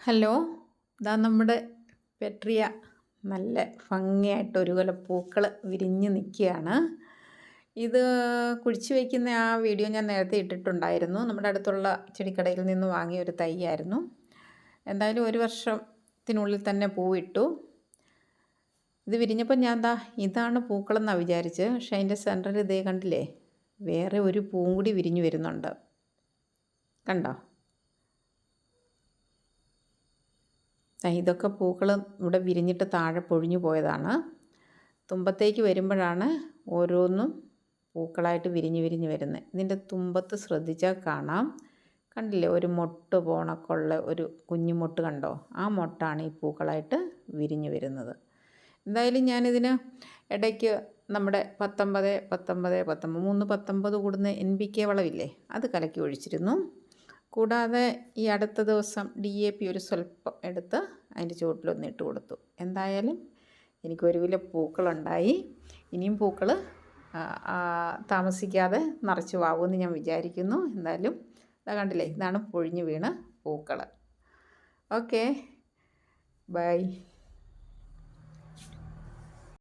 Hello, ഇതാ നമ്മുടെ Petrea നല്ല ഭംഗിയായിട്ട് ഒരു കൊല പൂക്കൾ വിരിഞ്ഞ് നിൽക്കുകയാണ്. ഇത് കുഴിച്ച് വയ്ക്കുന്ന ആ വീഡിയോ ഞാൻ നേരത്തെ ഇട്ടിട്ടുണ്ടായിരുന്നു. നമ്മുടെ അടുത്തുള്ള ചെടിക്കടയിൽ നിന്ന് വാങ്ങിയ ഒരു തൈയായിരുന്നു. എന്തായാലും ഒരു വർഷത്തിനുള്ളിൽ തന്നെ പൂവിട്ടു. ഇത് വിരിഞ്ഞപ്പോൾ ഞാൻ ഇതാണ് പൂക്കളെന്നാണ് വിചാരിച്ച്. പക്ഷേ അതിൻ്റെ സെൻറ്ററിൽ ഇതേ കണ്ടില്ലേ, വേറെ ഒരു പൂവും കൂടി വിരിഞ്ഞു വരുന്നുണ്ട്. കണ്ടോ? ഇതൊക്കെ പൂക്കൾ ഇവിടെ വിരിഞ്ഞിട്ട് താഴെ പൊഴിഞ്ഞു പോയതാണ്. തുമ്പത്തേക്ക് വരുമ്പോഴാണ് ഓരോന്നും പൂക്കളായിട്ട് വിരിഞ്ഞ് വരുന്നത്. ഇതിൻ്റെ തുമ്പത്ത് ശ്രദ്ധിച്ചാൽ കാണാം, കണ്ടില്ലേ, ഒരു മൊട്ട് പോണക്കുള്ള ഒരു കുഞ്ഞു മൊട്ട് കണ്ടോ? ആ മൊട്ടാണ് ഈ പൂക്കളായിട്ട് വിരിഞ്ഞ് വരുന്നത്. എന്തായാലും ഞാനിതിന് ഇടയ്ക്ക് നമ്മുടെ 19 കൂടുന്ന NPK വളമില്ലേ, അത് കലക്കി ഒഴിച്ചിരുന്നു. കൂടാതെ ഈ അടുത്ത ദിവസം DAP ഒരു സ്വല്പം എടുത്ത് അതിൻ്റെ ചുവട്ടിലൊന്ന് ഇട്ട് കൊടുത്തു. എന്തായാലും എനിക്കൊരു കിലോ പൂക്കളുണ്ടായി. ഇനിയും പൂക്കൾ താമസിക്കാതെ നിറച്ച് വാകുമെന്ന് ഞാൻ വിചാരിക്കുന്നു. എന്തായാലും ഇതാ കണ്ടില്ലേ, ഇതാണ് പൊഴിഞ്ഞ് വീണ പൂക്കൾ. Okay, by.